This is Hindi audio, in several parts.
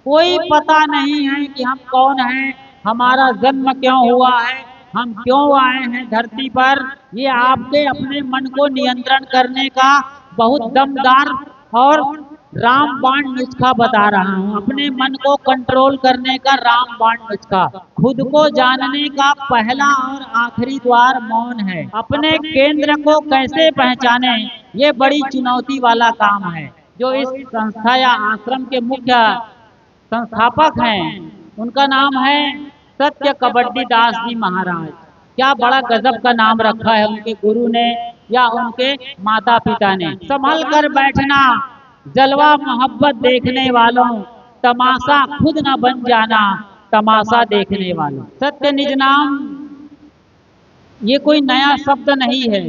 कोई पता नहीं है कि हम कौन हैं, हमारा जन्म क्यों हुआ है, हम क्यों आए हैं धरती पर। ये आपके अपने मन को नियंत्रण करने का बहुत दमदार और रामबाण नुस्खा बता रहा हूँ। अपने मन को कंट्रोल करने का रामबाण नुस्खा। खुद को जानने का पहला और आखिरी द्वार मौन है। अपने केंद्र को कैसे पहचाने, ये बड़ी चुनौती वाला काम है। जो इस संस्था या आश्रम के मुख्य संस्थापक हैं, उनका नाम है सत्य कबड्डी दास जी महाराज। क्या बड़ा गजब का नाम रखा है उनके गुरु ने या उनके माता पिता ने। संभल कर बैठना, जलवा मोहब्बत देखने वालों, तमाशा खुद न बन जाना, तमाशा देखने वालों। सत्य निज नाम ये कोई नया शब्द नहीं है,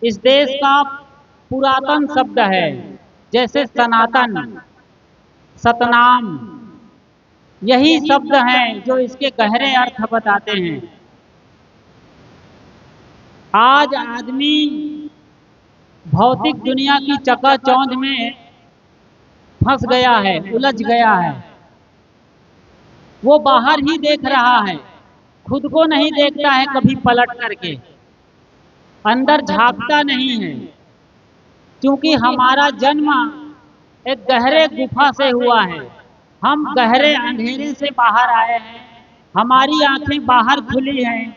इस देश का पुरातन शब्द है। जैसे सनातन, सतनाम, यही शब्द हैं जो इसके गहरे अर्थ बताते हैं। आज आदमी भौतिक दुनिया की चकाचौंध में फंस गया है, उलझ गया है। वो बाहर ही देख रहा है, खुद को नहीं देखता है कभी पलट करके, अंदर झांकता नहीं है। क्योंकि हमारा जन्म एक गहरे गुफा से हुआ है, हम गहरे अंधेरे से बाहर आए हैं। हमारी आंखें बाहर खुली हैं,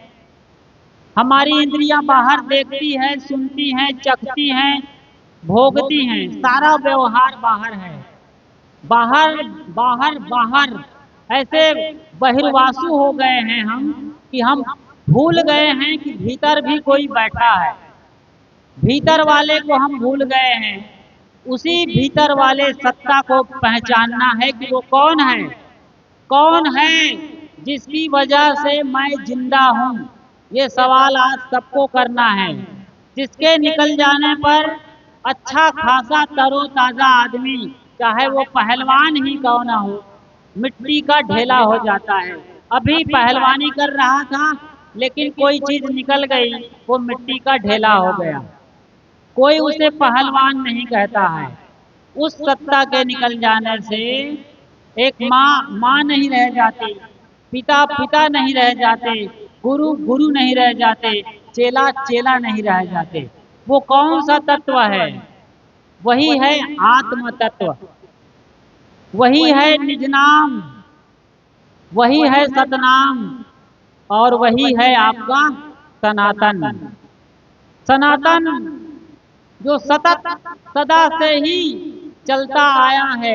हमारी इंद्रियां बाहर देखती हैं, सुनती हैं, चखती हैं, भोगती हैं। सारा व्यवहार बाहर है, बाहर बाहर बाहर। ऐसे बहिर्वासु हो गए हैं हम कि हम भूल गए हैं कि भीतर भी कोई बैठा है। भीतर वाले को हम भूल गए हैं। उसी भीतर वाले सत्ता को पहचानना है कि वो कौन है, कौन है जिसकी वजह से मैं जिंदा हूँ। ये सवाल आज सबको करना है, जिसके निकल जाने पर अच्छा खासा तरोताजा आदमी, चाहे वो पहलवान ही क्यों ना हो, मिट्टी का ढेला हो जाता है। अभी पहलवानी कर रहा था लेकिन कोई चीज निकल गई, वो मिट्टी का ढेला हो गया। कोई उसे पहलवान नहीं कहता है। उस सत्ता के निकल जाने से एक माँ नहीं रह जाती, पिता पिता नहीं रह जाते, गुरु गुरु नहीं रह जाते, चेला चेला नहीं रह जाते। वो कौन सा तत्व है? वही है आत्म तत्व, वही है निज नाम, वही है सतनाम, और वही है आपका सनातन। सनातन जो सतत सदा से ही चलता आया है,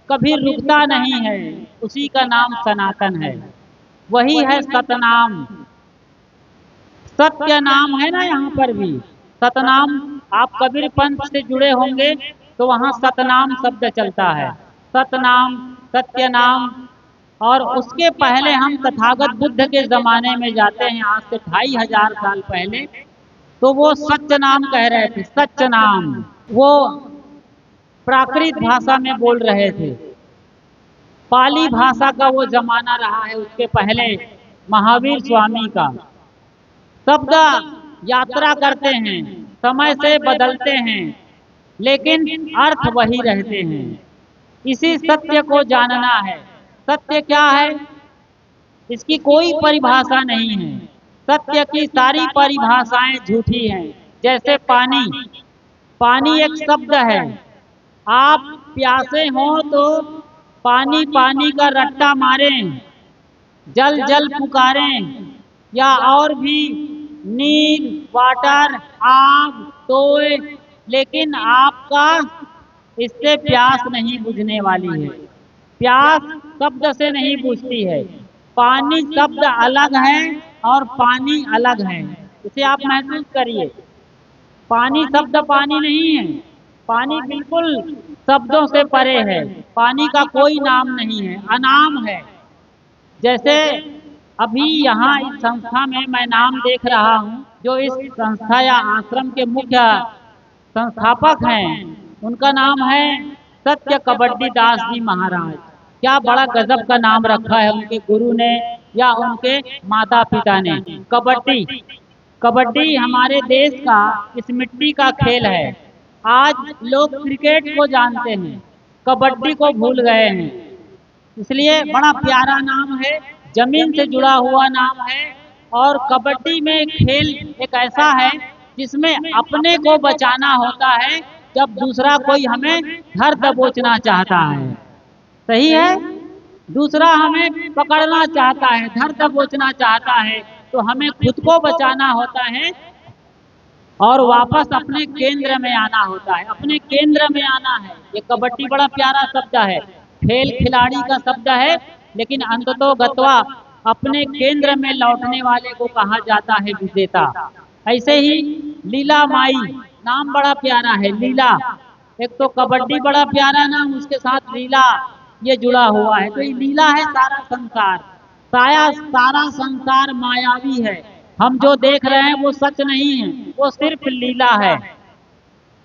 कभी रुकता नहीं है, उसी का नाम सनातन है। वही है सतनाम। सत्य नाम है ना, यहाँ पर भी सतनाम। आप कबीर पंथ से जुड़े होंगे तो वहाँ सतनाम शब्द चलता है। सतनाम, सत्य नाम। और उसके पहले हम तथागत बुद्ध के जमाने में जाते हैं, आज से 2500 साल पहले। तो वो सत्य नाम कह रहे थे, सत्य नाम। वो प्राकृत भाषा में बोल रहे थे। पाली भाषा का वो जमाना रहा है, उसके पहले महावीर स्वामी का। शब्द यात्रा करते हैं, समय से बदलते हैं, लेकिन अर्थ वही रहते हैं। इसी सत्य को जानना है। सत्य क्या है? इसकी कोई परिभाषा नहीं है। सत्य की सारी परिभाषाएं झूठी हैं। जैसे पानी, पानी एक शब्द है। आप प्यासे हो तो पानी पानी का रट्टा मारें, जल जल पुकारें, या और भी नीर, वाटर, आग, तोय, लेकिन आपका इससे प्यास नहीं बुझने वाली है। प्यास शब्द से नहीं बुझती है। पानी शब्द अलग है और पानी अलग है। इसे आप महसूस करिए। पानी शब्द पानी नहीं है, पानी बिल्कुल शब्दों से परे है। पानी का कोई नाम नहीं है, अनाम है। जैसे अभी यहाँ इस संस्था में मैं नाम देख रहा हूँ, जो इस संस्था या आश्रम के मुख्य संस्थापक हैं, उनका नाम है सत्य कबड्डी दास जी महाराज। क्या बड़ा गजब का नाम रखा है उनके गुरु ने या उनके माता पिता ने। कबड्डी, कबड्डी हमारे देश का, इस मिट्टी का खेल है। आज लोग क्रिकेट को जानते हैं, कबड्डी को भूल गए हैं। इसलिए बड़ा प्यारा नाम है, जमीन से जुड़ा हुआ नाम है। और कबड्डी में खेल एक ऐसा है जिसमें अपने को बचाना होता है जब दूसरा कोई हमें धर दबोचना चाहता है। सही है, दूसरा हमें पकड़ना चाहता है, धर दबोचना चाहता है, तो हमें खुद को बचाना होता है और वापस अपने केंद्र में आना होता है, अपने केंद्र में आना है। ये कबड्डी बड़ा प्यारा शब्द है, खेल खिलाड़ी का शब्द है, लेकिन अंततो गत्वा अपने केंद्र में लौटने वाले को कहा जाता है विजेता। ऐसे ही लीला माई नाम बड़ा प्यारा है, लीला। एक तो कबड्डी बड़ा प्यारा नाम, उसके साथ लीला ये जुड़ा हुआ है। तो ये लीला है सारा संसार, सारा संसार मायावी है। हम जो देख रहे हैं वो सच नहीं है, वो सिर्फ लीला है।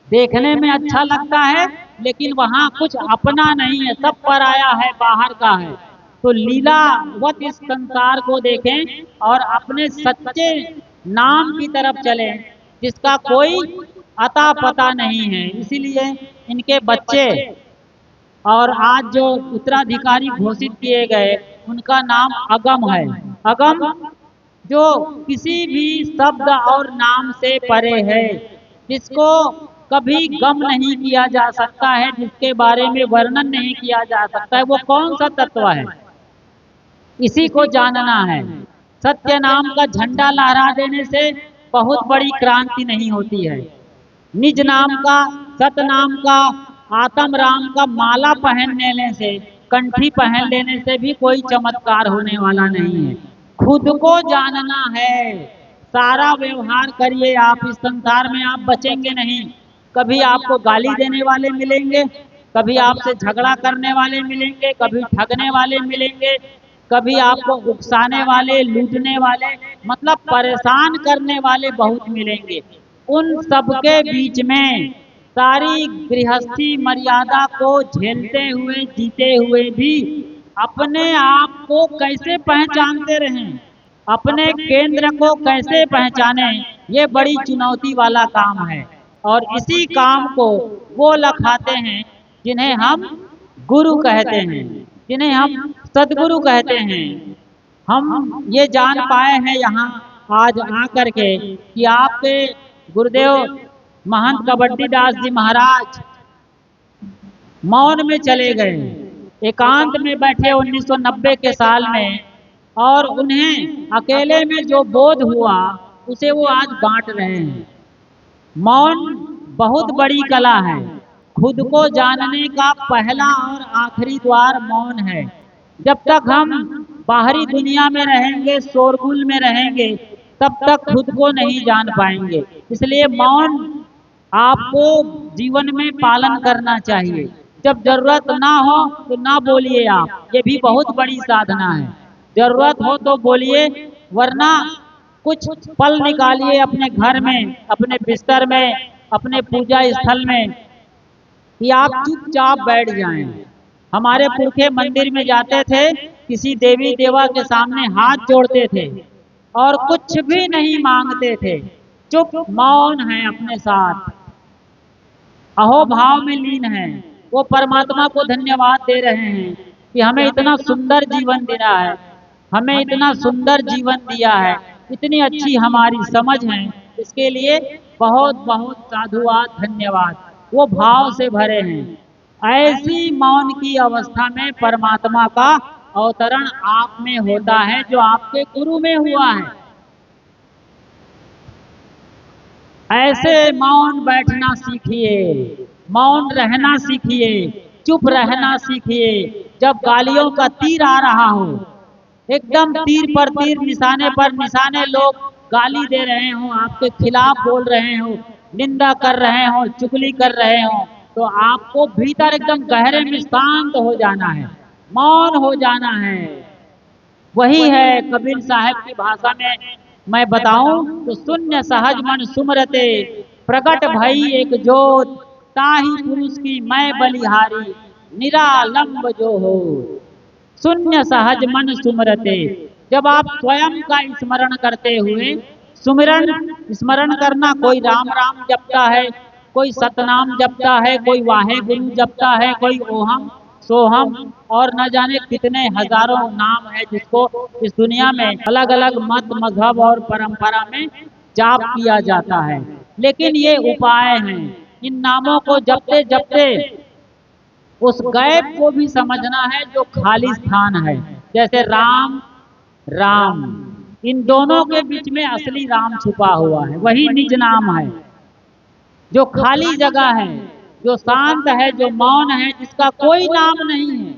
देखने में अच्छा लगता है लेकिन वहाँ कुछ अपना नहीं है, सब पराया है, बाहर का है। तो लीलावत इस संसार को देखें और अपने सच्चे नाम की तरफ चलें जिसका कोई अता पता नहीं है। इसीलिए इनके बच्चे और आज जो उत्तराधिकारी घोषित किए गए उनका नाम अगम है। अगम जो किसी भी शब्द और नाम से परे है, जिसको कभी गम नहीं किया जा सकता है, जिसके बारे में वर्णन नहीं किया जा सकता है, वो कौन सा तत्व है, इसी को जानना है। सत्य नाम का झंडा लहरा देने से बहुत बड़ी क्रांति नहीं होती है। निज नाम का, सत नाम का, आत्म राम का माला पहन लेने से, कंठी पहन लेने से भी कोई चमत्कार होने वाला नहीं है। खुद को जानना है, सारा व्यवहार करिए आप, इस संसार में आप बचेंगे नहीं। कभी आपको गाली देने वाले मिलेंगे, कभी आपसे झगड़ा करने वाले मिलेंगे, कभी ठगने वाले मिलेंगे, कभी आपको उकसाने वाले, लूटने वाले, मतलब परेशान करने वाले बहुत मिलेंगे। उन सबके बीच में सारी गृहस्थी मर्यादा को झेलते हुए, जीते हुए भी अपने आप को कैसे पहचानते रहें, अपने केंद्र को कैसे पहचाने, ये बड़ी चुनौती वाला काम है। और इसी काम को वो लखाते हैं जिन्हें हम गुरु कहते हैं, जिन्हें हम सदगुरु कहते हैं। हम ये जान पाए हैं यहाँ आज आकर के कि आपके गुरुदेव महंत कबड्डी दास जी महाराज मौन में चले गए, एकांत में बैठे 1990 के साल में, और उन्हें अकेले में जो बोध हुआ उसे वो आज बांट रहे हैं। मौन बहुत बड़ी कला है, खुद को जानने का पहला और आखिरी द्वार मौन है। जब तक हम बाहरी दुनिया में रहेंगे, शोरगुल में रहेंगे, तब तक खुद को नहीं जान पाएंगे। इसलिए मौन आपको जीवन में पालन करना चाहिए। जब जरूरत ना हो तो ना बोलिए आप, ये भी बहुत बड़ी साधना है। जरूरत हो तो बोलिए, वरना कुछ पल निकालिए अपने घर में, अपने बिस्तर में, अपने पूजा स्थल में, कि आप चुपचाप बैठ जाएं। हमारे पुरखे मंदिर में जाते थे, किसी देवी देवा के सामने हाथ जोड़ते थे और कुछ भी नहीं मांगते थे, चुप मौन है अपने साथ, अहोभाव में लीन है। वो परमात्मा को धन्यवाद दे रहे हैं कि हमें इतना सुंदर जीवन दिया है, हमें इतना सुंदर जीवन दिया है, इतनी अच्छी हमारी समझ है, इसके लिए बहुत बहुत साधुवाद, धन्यवाद। वो भाव से भरे हैं। ऐसी मौन की अवस्था में परमात्मा का अवतरण आप में होता है, जो आपके गुरु में हुआ है। ऐसे मौन बैठना सीखिए, मौन रहना सीखिए, चुप रहना सीखिए। जब गालियों का तीर आ रहा हो, एकदम तीर पर तीर, निशाने पर निशाने लोग गाली दे रहे हो, आपके खिलाफ बोल रहे हो, निंदा कर रहे हो, चुगली कर रहे हो, तो आपको भीतर एकदम गहरे में शांत हो जाना है, मौन हो जाना है। वही है कबीर साहब की भाषा में मैं बताऊं तो, शून्य सहज मन सुमरते, प्रकट भई एक जोत, ताही पुरुष की मैं बलिहारी, निरालंब जो हो। शून्य सहज मन सुमरते, जब आप स्वयं का स्मरण करते हुए, सुमिरन स्मरण करना, कोई राम राम जपता है, कोई सतनाम जपता है, कोई वाहे गुरु जपता है, कोई ओहम सोहम और न जाने कितने हजारों नाम है जिसको इस दुनिया में अलग अलग मत मजहब और परंपरा में जाप किया जाता है। लेकिन ये उपाय हैं, इन नामों को जपते जपते उस गैब को भी समझना है जो खाली स्थान है। जैसे राम राम, इन दोनों के बीच में असली राम छुपा हुआ है, वही निज नाम है। जो खाली जगह है, जो शांत है, जो मौन है, जिसका कोई नाम नहीं है,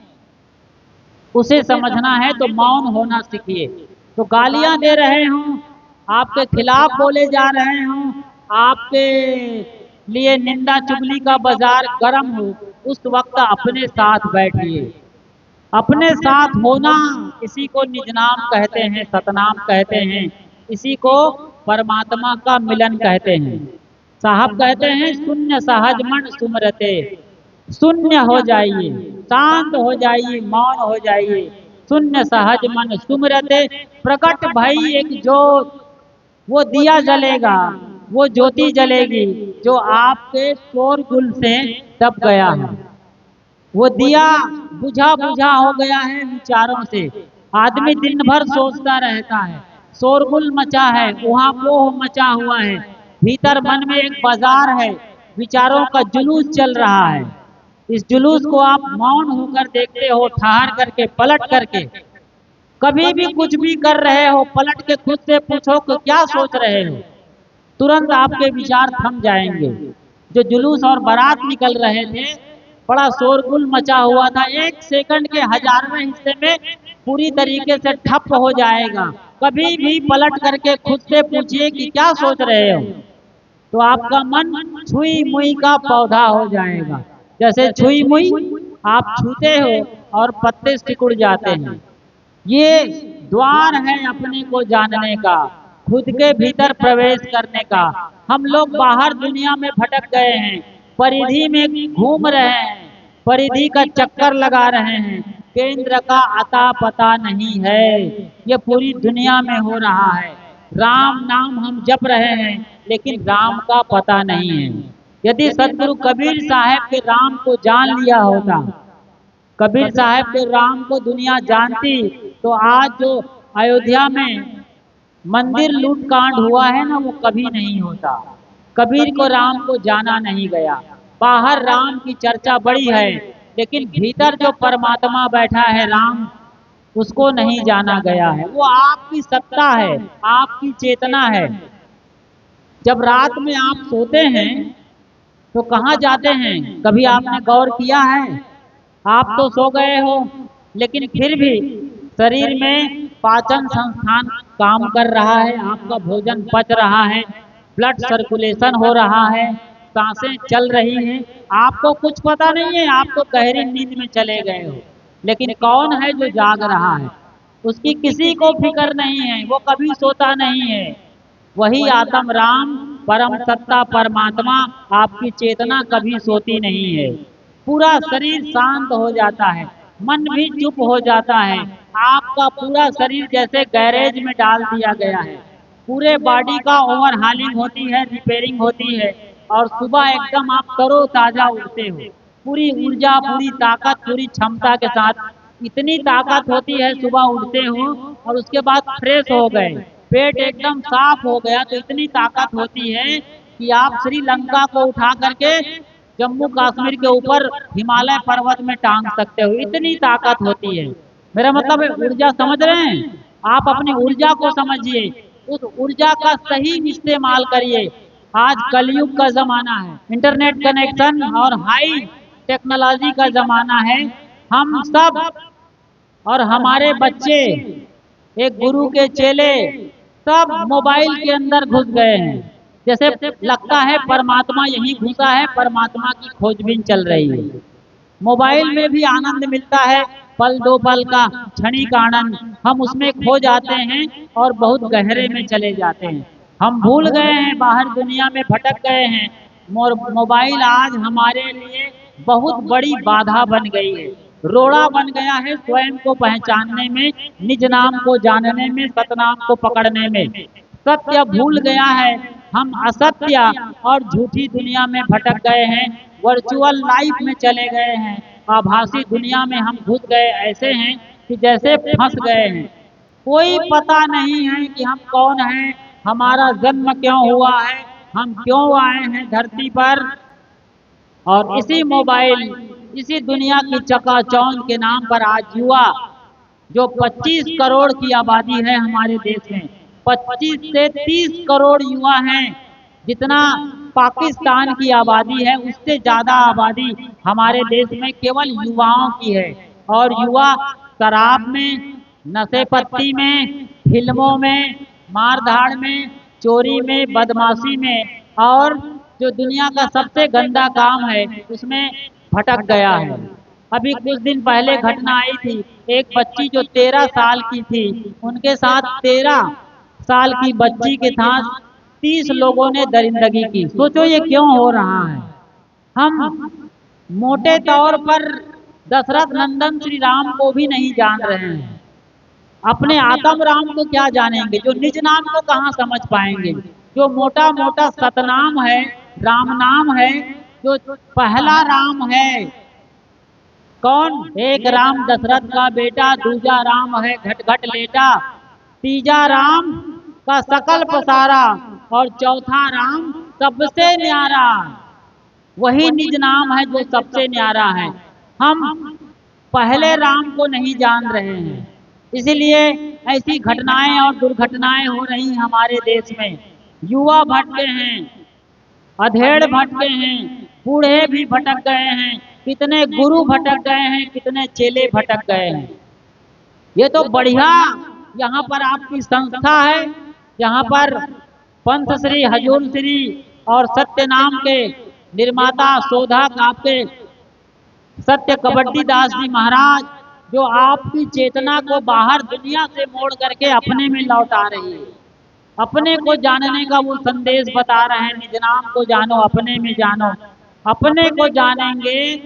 उसे समझना है तो मौन होना सीखिए। तो गालियां दे रहे हों, आपके खिलाफ बोले जा रहे हों, आपके लिए निंदा चुगली का बाजार गर्म हो, उस वक्त अपने साथ बैठिए। अपने साथ होना, इसी को निज नाम कहते हैं, सतनाम कहते हैं, इसी को परमात्मा का मिलन कहते हैं। साहब कहते हैं शून्य सहज मन सुमरते, शून्य हो जाइए, शांत हो जाइए, मौन हो जाइए, शून्य सहज मन सुमरते, प्रकट भई एक ज्योत, वो दिया जलेगा, वो ज्योति जलेगी जो आपके शोरगुल से दब गया है। वो दिया बुझा बुझा हो गया है विचारों से। आदमी दिन भर सोचता रहता है, शोरगुल मचा है, वहाँ पोह मचा हुआ है, भीतर मन में एक बाजार है, विचारों का जुलूस चल रहा है। इस जुलूस को आप मौन होकर देखते हो, ठहर करके, पलट करके। कभी भी कुछ भी कर रहे हो, पलट के खुद से पूछो कि क्या सोच रहे हो, तुरंत आपके विचार थम जाएंगे। जो जुलूस और बारात निकल रहे थे, बड़ा शोरगुल मचा हुआ था, 1 सेकंड के 1000वें हिस्से में पूरी तरीके से ठप हो जाएगा। कभी भी पलट करके खुद से पूछिए कि क्या सोच रहे हो, तो आपका मन छुई मुई का पौधा हो जाएगा। जैसे छुई मुई आप छूते हो और पत्ते सिकुड़ जाते हैं। ये द्वार है अपने को जानने का, खुद के भीतर प्रवेश करने का। हम लोग बाहर दुनिया में भटक गए हैं, परिधि में घूम रहे हैं, परिधि का चक्कर लगा रहे हैं, केंद्र का अता पता नहीं है। ये पूरी दुनिया में हो रहा है। राम नाम हम जप रहे हैं, लेकिन राम का पता नहीं है। यदि सदगुरु कबीर साहब के राम को जान लिया होता, कबीर साहब के राम को दुनिया जानती, तो आज जो अयोध्या में मंदिर लूटकांड हुआ है ना, वो कभी नहीं होता। कबीर को राम को जाना नहीं गया। बाहर राम की चर्चा बड़ी है, लेकिन भीतर जो परमात्मा बैठा है राम, उसको नहीं जाना गया है। वो आपकी सत्ता है, आपकी चेतना है। जब रात में आप सोते हैं तो कहाँ जाते हैं, कभी आपने गौर किया है? आप तो सो गए हो, लेकिन फिर भी शरीर में पाचन संस्थान काम कर रहा है, आपका भोजन पच रहा है, ब्लड सर्कुलेशन हो रहा है, सांसें चल रही हैं। आपको कुछ पता नहीं है, आप तो गहरी नींद में चले गए हो। लेकिन कौन है जो जाग रहा है? उसकी किसी को फिक्र नहीं है, वो कभी सोता नहीं है। वही आत्म राम, परम सत्ता परमात्मा, आपकी चेतना कभी सोती नहीं है। पूरा शरीर शांत हो जाता है, मन भी चुप हो जाता है। आपका पूरा शरीर जैसे गैरेज में डाल दिया गया है। पूरे बॉडी का ओवरहालिंग होती है, रिपेयरिंग होती है, और सुबह एकदम आप तरो ताजा उठते हो, पूरी ऊर्जा, पूरी ताकत, पूरी क्षमता के साथ। इतनी ताकत होती है, सुबह उठते हो और उसके बाद फ्रेश हो गए, पेट एकदम साफ हो गया, तो इतनी ताकत होती है कि आप श्रीलंका को उठा करके जम्मू कश्मीर के ऊपर हिमालय पर्वत में टांग सकते हो, इतनी ताकत होती है। मेरा मतलब है, ऊर्जा समझ रहे हैं? आप अपनी ऊर्जा को समझिए, उस ऊर्जा का सही इस्तेमाल करिए। आज कलयुग का जमाना है, इंटरनेट कनेक्शन और हाई टेक्नोलॉजी का जमाना है। हम सब और हमारे बच्चे, एक गुरु के चेले, सब मोबाइल के अंदर घुस गए हैं। जैसे लगता है परमात्मा यहीं घुसा है, परमात्मा की खोजबीन चल रही है। मोबाइल में भी आनंद मिलता है, पल दो पल का क्षणिक आनंद, हम उसमें खो जाते हैं और बहुत गहरे में चले जाते हैं। हम भूल गए हैं, बाहर दुनिया में भटक गए हैं। मोबाइल आज हमारे लिए बहुत बड़ी बाधा बन गई है, रोड़ा बन गया है स्वयं को पहचानने में, निज नाम को जानने में, सतनाम को पकड़ने में। सत्य भूल गया है, हम असत्य और झूठी दुनिया में भटक गए हैं, वर्चुअल लाइफ में चले गए हैं आभासी दुनिया में हम घुस गए, ऐसे हैं कि जैसे फंस गए हैं। कोई पता नहीं है कि हम कौन हैं, हमारा जन्म क्यों हुआ है, हम क्यों आए हैं धरती पर। और इसी मोबाइल, इसी दुनिया की चकाचौंध के नाम पर आज युवा, जो 25 करोड़ की आबादी है हमारे देश में, 25 से 30 करोड़ युवा हैं। जितना पाकिस्तान की आबादी है उससे ज्यादा आबादी हमारे देश में केवल युवाओं की है। और युवा शराब में, नशे पत्ती में, फिल्मों में, मारधाड़ में, चोरी में, बदमाशी में, और जो दुनिया का सबसे गंदा काम है उसमें भटक गया है। अभी कुछ दिन पहले घटना आई थी, एक बच्ची जो 13 साल की थी, उनके साथ 13 साल की बच्ची के साथ 30 लोगों ने दरिंदगी की। सोचो ये क्यों हो रहा है। हम मोटे तौर पर दशरथ नंदन श्री राम को भी नहीं जान रहे हैं, अपने आत्म राम को क्या जानेंगे, जो निज नाम को कहाँ समझ पाएंगे। जो मोटा मोटा सतनाम है, राम नाम है, जो पहला राम है कौन, एक राम दशरथ का बेटा, दूजा राम है घट घट लेटा, तीजा राम का सकल पसारा, और चौथा राम सबसे न्यारा। वही निज नाम है जो सबसे न्यारा है। हम पहले राम को नहीं जान रहे हैं, इसलिए ऐसी घटनाएं और दुर्घटनाएं हो रही हैं हमारे देश में। युवा भटके हैं, अधेड़ भटके हैं, बूढ़े भी भटक गए हैं, कितने गुरु भटक गए हैं, कितने चेले भटक गए हैं। ये तो बढ़िया यहाँ पर आपकी संस्था है, यहाँ पर पंथ श्री हजूर श्री और सत्य नाम के निर्माता शोधक आपके सत्य कबड्डी दास जी महाराज, जो आपकी चेतना को बाहर दुनिया से मोड़ करके अपने में लौटा रही है। अपने को जानने का वो संदेश बता रहे हैं, निज नाम को जानो, अपने में जानो। अपने को जानेंगे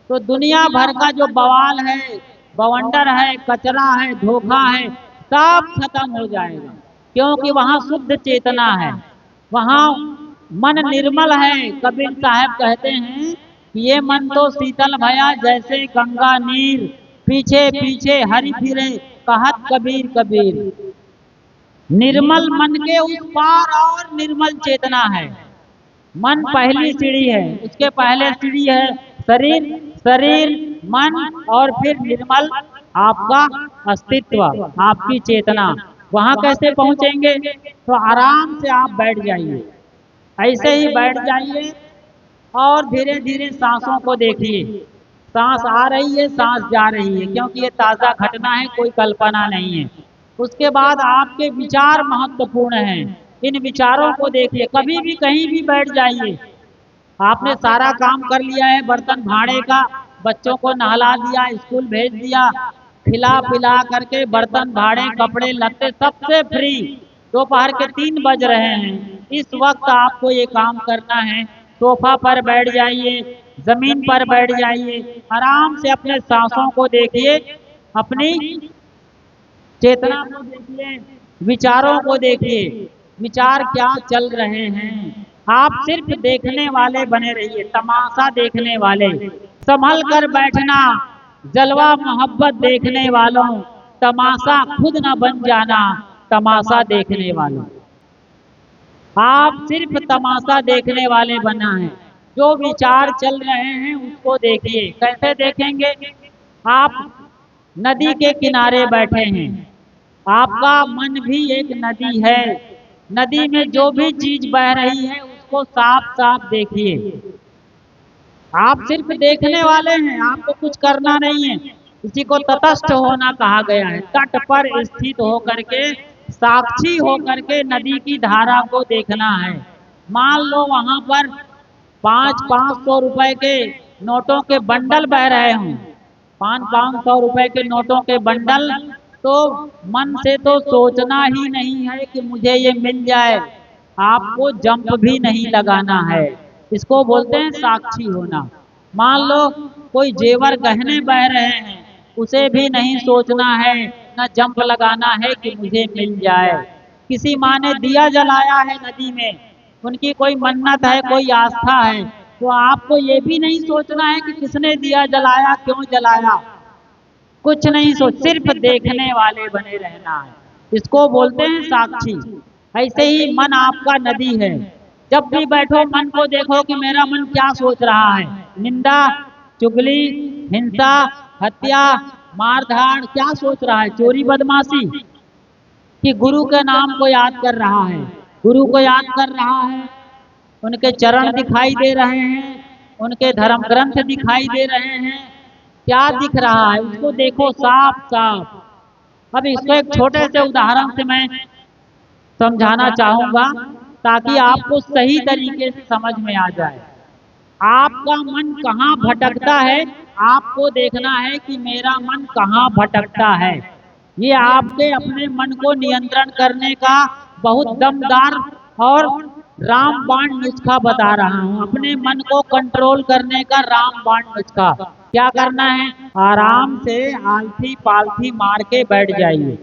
तो दुनिया भर का जो बवाल है, बवंडर है, कचरा है, धोखा है, सब खत्म हो जाएगा। क्योंकि वहाँ शुद्ध चेतना है, वहाँ मन निर्मल है। कबीर साहब कहते हैं कि ये मन तो शीतल भया जैसे गंगा नीर, पीछे पीछे हरि फिरे कहत कबीर कबीर। निर्मल मन के उस पार और निर्मल चेतना है। मन पहली सीढ़ी है, उसके पहले सीढ़ी है शरीर, शरीर मन, और फिर निर्मल आपका अस्तित्व, आपकी चेतना। वहां कैसे पहुंचेंगे? तो आराम से आप बैठ जाइए, ऐसे ही बैठ जाइए और धीरे धीरे सांसों को देखिए। सांस आ रही है, सांस जा रही है, क्योंकि ये ताज़ा घटना है, कोई कल्पना नहीं है। उसके बाद आपके विचार महत्वपूर्ण हैं, इन विचारों को देखिए। कभी भी कहीं भी बैठ जाइए, आपने सारा काम कर लिया है, बर्तन भाड़े का, बच्चों को नहला दिया, स्कूल भेज दिया, खिला पिला करके बर्तन भाड़े, कपड़े लत्ते सबसे फ्री, दोपहर के 3 बज रहे हैं, इस वक्त आपको ये काम करना है। सोफा पर बैठ जाइए, जमीन पर बैठ जाइए, आराम से अपने सांसों को देखिए, अपनी चेतना को देखिए, विचारों को देखिए, विचार क्या चल रहे हैं। आप सिर्फ देखने वाले बने रहिए, तमाशा देखने वाले। संभल कर बैठना, जलवा मोहब्बत देखने वालों, तमाशा खुद न बन जाना, तमाशा देखने वालों। आप सिर्फ तमाशा देखने वाले बना है। जो विचार चल रहे हैं उसको देखिए। कैसे देखेंगे? आप नदी के किनारे बैठे हैं, आपका मन भी एक नदी है, नदी में जो भी चीज बह रही है उसको साफ साफ देखिए। आप सिर्फ देखने वाले हैं, आपको कुछ करना नहीं है। इसी को तटस्थ होना कहा गया है, तट पर स्थित होकर के, साक्षी होकर के नदी की धारा को देखना है। मान लो वहां पर 500 रुपए के नोटों के बंडल बह रहे हों, 500 रुपए के नोटों के बंडल, तो मन से तो सोचना ही नहीं है कि मुझे ये मिल जाए, आपको जंप भी नहीं लगाना है। इसको बोलते हैं साक्षी होना। मान लो कोई जेवर गहने बह रहे हैं, उसे भी नहीं सोचना है, न जंप लगाना है कि मुझे मिल जाए। किसी माँ ने दिया जलाया है नदी में, उनकी कोई मन्नत है, कोई आस्था है, तो आपको ये भी नहीं सोचना है कि किसने दिया जलाया, क्यों जलाया, कुछ नहीं सोच, सिर्फ देखने वाले बने रहना है। इसको बोलते हैं साक्षी। ऐसे ही मन आपका नदी है। जब भी बैठो मन को देखो कि मेरा मन क्या सोच रहा है। निंदा, चुगली, हिंसा, हत्या, मारधाड़, क्या सोच रहा है, चोरी बदमाशी, कि गुरु के नाम को याद कर रहा है, गुरु को याद कर रहा है, उनके चरण दिखाई दे रहे हैं, उनके धर्म ग्रंथ दिखाई दे रहे हैं, क्या दिख रहा है उसको देखो साफ साफ। अब इसको एक छोटे से उदाहरण से मैं समझाना चाहूंगा ताकि आपको सही तरीके से समझ में आ जाए। आपका मन कहाँ भटकता है, आपको देखना है कि मेरा मन कहाँ भटकता है। ये आपके अपने मन को नियंत्रण करने का बहुत दमदार और रामबाण नुस्खा बता रहा हूँ। अपने मन को कंट्रोल करने का रामबाण नुस्खा क्या करना है, आराम से आलथी पालथी मार के बैठ जाइए।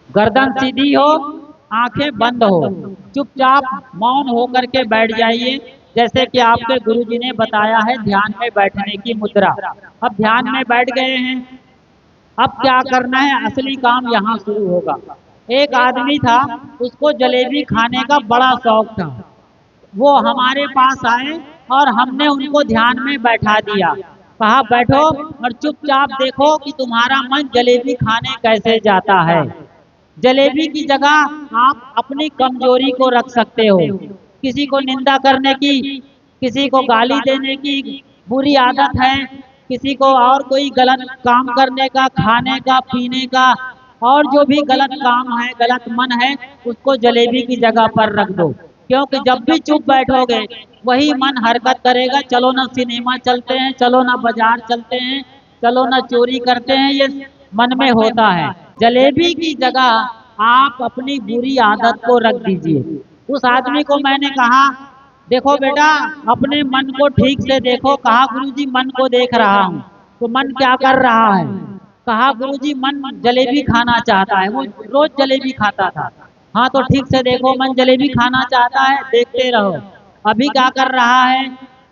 गर्दन सीधी हो, आंखें बंद हो, चुपचाप मौन होकर के बैठ जाइए, जैसे कि आपके गुरुजी ने बताया है ध्यान में बैठने की मुद्रा। अब ध्यान में बैठ गए हैं, अब क्या करना है, असली काम यहाँ शुरू होगा। एक आदमी था, उसको जलेबी खाने का बड़ा शौक था। वो हमारे पास आए और हमने उनको ध्यान में बैठा दिया। कहा बैठो और चुपचाप देखो कि तुम्हारा मन जलेबी खाने कैसे जाता है। जलेबी की जगह आप अपनी कमजोरी को रख सकते हो। किसी को निंदा करने की, किसी को गाली देने की बुरी आदत है, किसी को और कोई गलत काम करने का, खाने का, पीने का, और जो भी गलत काम है, गलत मन है, उसको जलेबी की जगह पर रख दो। क्योंकि जब भी चुप बैठोगे वही मन हरकत करेगा। चलो ना सिनेमा चलते हैं, चलो ना बाजार चलते हैं, चलो ना चोरी करते हैं, ये मन में होता है। जलेबी की जगह आप अपनी बुरी आदत को रख दीजिए। उस आदमी को मैंने कहा देखो बेटा अपने मन को ठीक से देखो। कहा गुरुजी मन को देख रहा हूँ। तो मन क्या कर रहा है, कहा गुरुजी मन जलेबी खाना चाहता है, वो रोज जलेबी खाता था। हाँ तो ठीक से देखो, मन जलेबी खाना चाहता है, देखते रहो। अभी क्या कर रहा है,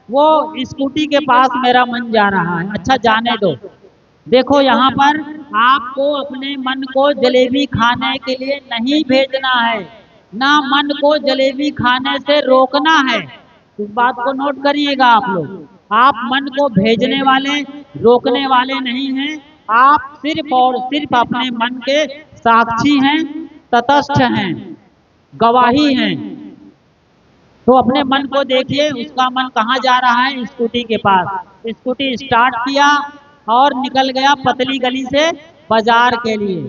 वो स्कूटी के पास मेरा मन जा रहा है। अच्छा जाने दो, देखो यहाँ पर आपको अपने मन को जलेबी खाने के लिए नहीं भेजना है, ना मन को जलेबी खाने से रोकना है। इस बात को नोट करिएगा आप लोग। आप मन को भेजने वाले, रोकने वाले नहीं हैं। आप सिर्फ और सिर्फ अपने मन के साक्षी हैं, तटस्थ हैं, गवाही हैं। तो अपने मन को देखिए, उसका मन कहाँ जा रहा है, स्कूटी के पास। स्कूटी स्टार्ट किया और निकल गया पतली गली से बाजार के लिए।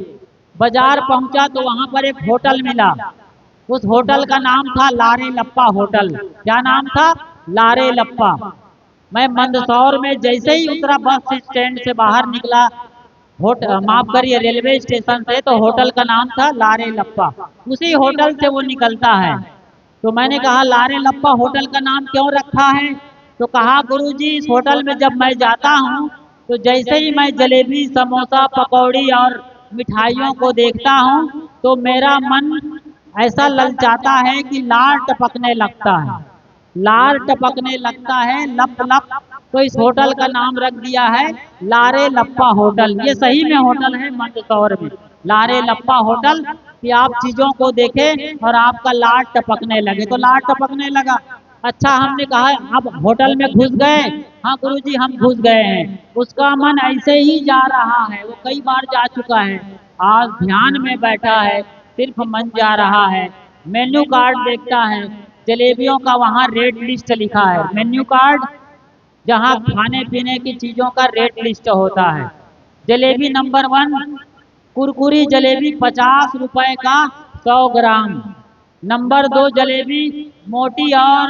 बाजार पहुंचा तो वहां पर एक होटल मिला। उस होटल का नाम था लारे लप्पा होटल। क्या नाम था, लारे लप्पा। मैं मंदसौर में जैसे ही उतरा, बस स्टैंड से बाहर निकला, माफ करिए रेलवे स्टेशन से, तो होटल का नाम था लारे लप्पा। उसी होटल से वो निकलता है। तो मैंने कहा लारे लप्पा होटल का नाम क्यों रखा है। तो कहा गुरुजी इस होटल में जब मैं जाता हूँ तो जैसे ही मैं जलेबी, समोसा, पकौड़ी और मिठाइयों को देखता हूँ तो मेरा मन ऐसा ललचाता है कि लार टपकने लगता है, लार टपकने लगता है, लप लप। तो इस होटल का नाम रख दिया है लारे लप्पा होटल। ये सही में होटल है मंदसौर में, लारे लप्पा होटल, कि आप चीजों को देखें और आपका लार टपकने लगे। तो लार टपकने लगा। अच्छा हमने कहा अब होटल में घुस गए। हाँ गुरुजी हम घुस गए हैं। उसका मन ऐसे ही जा रहा है, वो कई बार जा चुका है। आज ध्यान में बैठा है, सिर्फ मन जा रहा है। मेन्यू कार्ड देखता है, जलेबियों का वहाँ रेट लिस्ट लिखा है। मेन्यू कार्ड जहाँ खाने पीने की चीजों का रेट लिस्ट होता है। जलेबी नंबर 1 कुरकुरी जलेबी 50 रुपए का 100 ग्राम। नंबर 2 जलेबी मोटी और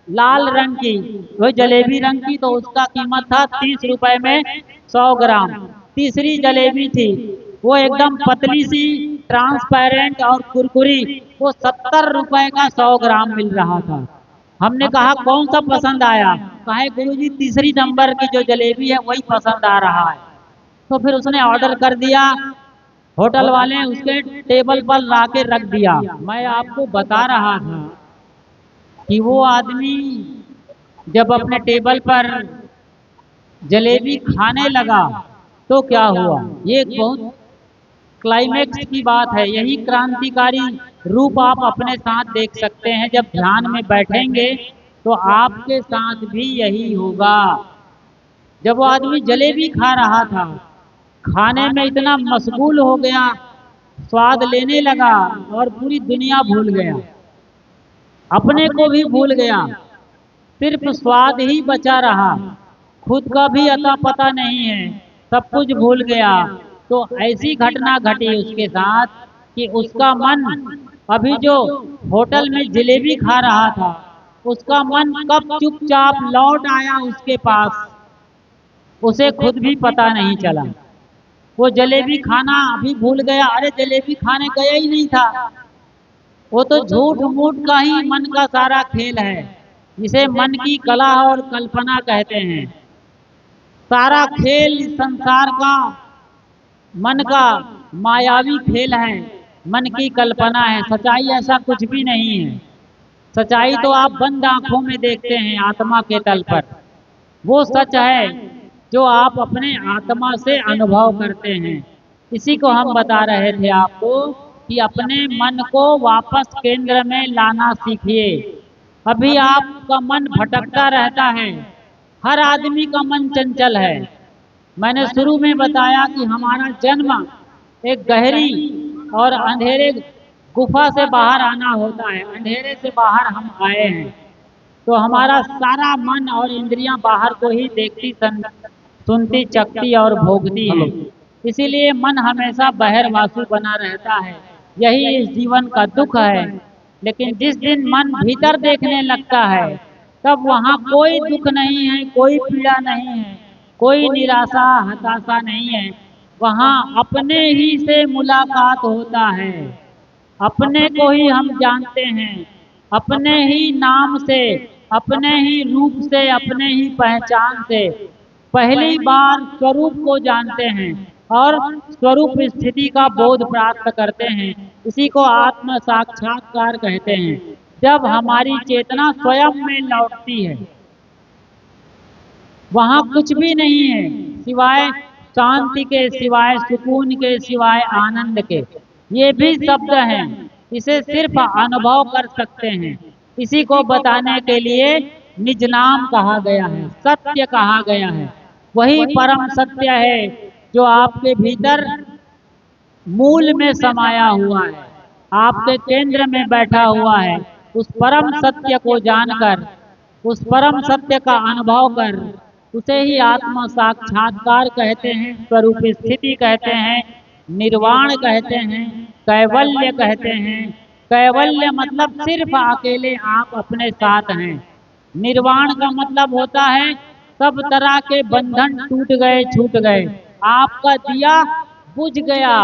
लाल रंग की, वो जलेबी रंग की, तो उसका कीमत था 30 रुपए में 100 ग्राम। तीसरी जलेबी थी वो एकदम पतली सी, ट्रांसपेरेंट और कुरकुरी, वो 70 रुपए का 100 ग्राम मिल रहा था। हमने कहा कौन सा पसंद आया। कहा गुरुजी तीसरी नंबर की जो जलेबी है वही पसंद आ रहा है। तो फिर उसने ऑर्डर कर दिया, होटल वाले उसके टेबल पर ला के रख दिया। मैं आपको बता रहा था कि वो आदमी जब अपने टेबल पर जलेबी खाने लगा तो क्या हुआ। ये एक बहुत क्लाइमेक्स की बात है। यही क्रांतिकारी रूप आप अपने साथ देख सकते हैं। जब ध्यान में बैठेंगे तो आपके साथ भी यही होगा। जब वो आदमी जलेबी खा रहा था, खाने में इतना मशगूल हो गया, स्वाद लेने लगा और पूरी दुनिया भूल गया, अपने को भी भूल गया, सिर्फ स्वाद ही बचा रहा, खुद का भी अता पता नहीं है, सब कुछ भूल गया। तो ऐसी घटना घटी उसके साथ कि उसका मन, अभी जो होटल में जलेबी खा रहा था, उसका मन कब चुपचाप लौट आया उसके पास, उसे खुद भी पता नहीं चला। वो जलेबी खाना अभी भूल गया। अरे जलेबी खाने गया ही नहीं था, वो तो झूठ मूठ का ही मन का सारा खेल है, जिसे मन की कला और कल्पना कहते हैं। सारा खेल इस संसार का मन का मायावी खेल है, मन की कल्पना है। सच्चाई ऐसा कुछ भी नहीं है। सच्चाई तो आप बंद आंखों में देखते हैं आत्मा के तल पर। वो सच है जो आप अपने आत्मा से अनुभव करते हैं। इसी को हम बता रहे थे आपको कि अपने मन को वापस केंद्र में लाना सीखिए। अभी आपका मन भटकता रहता है। हर आदमी का मन चंचल है। मैंने शुरू में बताया कि हमारा जन्म एक गहरी और अंधेरे गुफा से बाहर आना होता है। अंधेरे से बाहर हम आए हैं, तो हमारा सारा मन और इंद्रियां बाहर को ही देखती, सुनती, चखती और भोगती है। इसीलिए मन हमेशा बहिर्वासु बना रहता है। यही इस जीवन का दुख है। लेकिन जिस दिन मन भीतर देखने लगता है, तब वहाँ कोई दुख नहीं है, कोई पीड़ा नहीं है, कोई निराशा हताशा नहीं है। वहाँ अपने ही से मुलाकात होता है। अपने को ही हम जानते हैं, अपने ही नाम से, अपने ही रूप से, अपने ही पहचान से पहली बार स्वरूप को जानते हैं और स्वरूप स्थिति का बोध प्राप्त करते हैं। इसी को आत्म साक्षात्कार कहते हैं। जब हमारी चेतना स्वयं में लौटती है, वहाँ कुछ भी नहीं है सिवाय शांति के, सिवाय सुकून के, सिवाय आनंद के। ये भी शब्द हैं, इसे सिर्फ अनुभव कर सकते हैं। इसी को बताने के लिए निज नाम कहा गया है, सत्य कहा गया है। वही परम सत्य है जो आपके भीतर मूल में समाया हुआ है, आपके केंद्र में बैठा हुआ है। उस परम सत्य को जानकर, उस परम सत्य का अनुभव कर, उसे ही आत्म साक्षात्कार कहते हैं, स्वरूप स्थिति कहते हैं, निर्वाण कहते हैं, कैवल्य कहते हैं। कैवल्य मतलब सिर्फ अकेले आप अपने साथ हैं। निर्वाण का मतलब होता है सब तरह के बंधन टूट गए, छूट गए, आपका दिया बुझ गया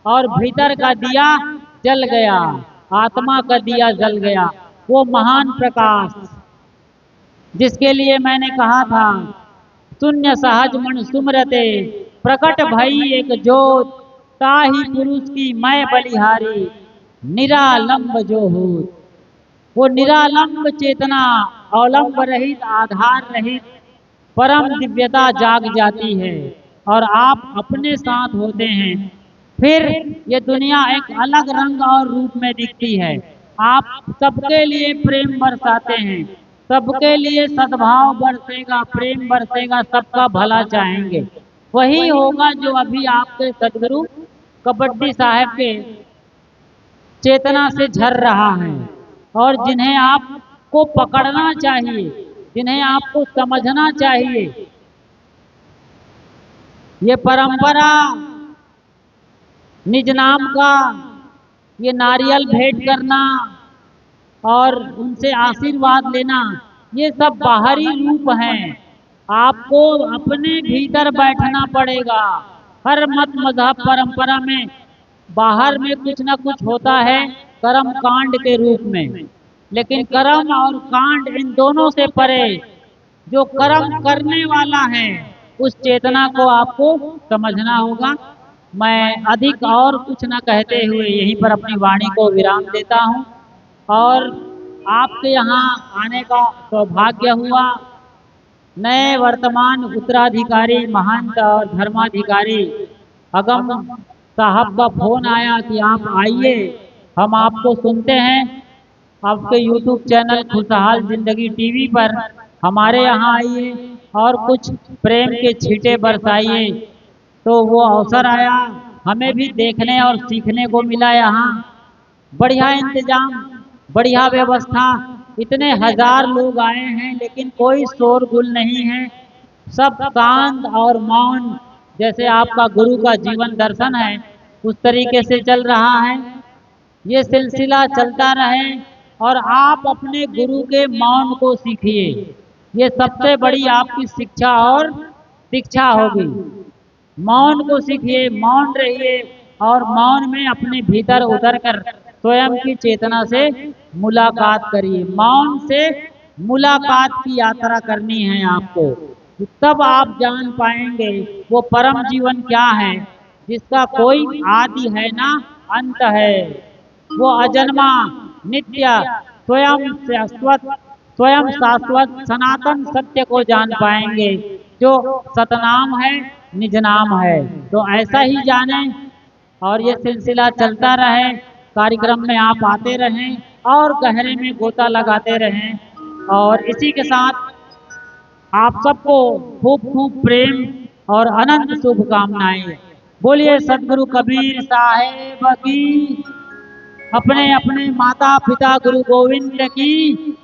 और भीतर का दिया जल गया, आत्मा का दिया जल गया। वो महान प्रकाश जिसके लिए मैंने कहा था, शून्य सहज मन सुमरते, प्रकट भई एक जोत, ताहि पुरुष की मैं बलिहारी, निरालंब जो हो। वो निरालंब चेतना, अवलंब रहित, आधार रहित परम दिव्यता जाग जाती है और आप अपने साथ होते हैं। फिर ये दुनिया एक अलग रंग और रूप में दिखती है। आप सबके लिए प्रेम बरसाते हैं, सबके लिए सद्भाव बरसेगा, प्रेम बरसेगा, सबका भला चाहेंगे। वही होगा जो अभी आपके सदगुरु कबड्डी साहब के चेतना से झर रहा है और जिन्हें आपको पकड़ना चाहिए, जिन्हें आपको समझना चाहिए। ये परंपरा, निज नाम का ये नारियल भेंट करना और उनसे आशीर्वाद लेना, ये सब बाहरी रूप हैं। आपको अपने भीतर बैठना पड़ेगा। हर मत मजहब परंपरा में बाहर में कुछ ना कुछ होता है कर्म कांड के रूप में, लेकिन कर्म और कांड इन दोनों से परे जो कर्म करने वाला है, उस चेतना को आपको समझना होगा। मैं अधिक और कुछ न कहते हुए यहीं पर अपनी वाणी को विराम देता हूं और आपके यहाँ आने का सौभाग्य हुआ। नए वर्तमान उत्तराधिकारी महंत और धर्माधिकारी अगम साहब का फोन आया कि आप आइए, हम आपको सुनते हैं, आपके यूट्यूब चैनल खुशहाल जिंदगी टीवी पर हमारे यहाँ आइए और कुछ प्रेम के छींटे बरसाइए। तो वो अवसर आया, हमें भी देखने और सीखने को मिला। यहाँ बढ़िया इंतजाम, बढ़िया व्यवस्था, इतने हजार लोग आए हैं लेकिन कोई शोरगुल नहीं है, सब शांत और मौन, जैसे आपका गुरु का जीवन दर्शन है उस तरीके से चल रहा है। ये सिलसिला चलता रहे और आप अपने गुरु के मौन को सीखिए, ये सबसे बड़ी आपकी शिक्षा और दीक्षा होगी। मौन को सीखिए, मौन रहिए और मौन में अपने भीतर उतर कर स्वयं की चेतना से मुलाकात करिए। मौन से मुलाकात की यात्रा करनी है आपको, तब आप जान पाएंगे वो परम जीवन क्या है, जिसका कोई आदि है ना अंत है। वो अजन्मा, नित्य, स्वयं शाश्वत, स्वयं शाश्वत सनातन सत्य को जान पाएंगे जो सतनाम है, निज नाम है। तो ऐसा ही जाने और ये सिलसिला चलता रहे, कार्यक्रम में आप आते रहें और गहरे में गोता लगाते रहें। और इसी के साथ आप सबको खूब खूब प्रेम और अनंत शुभकामनाएं। बोलिए सदगुरु कबीर साहेब की, अपने अपने माता पिता गुरु गोविंद की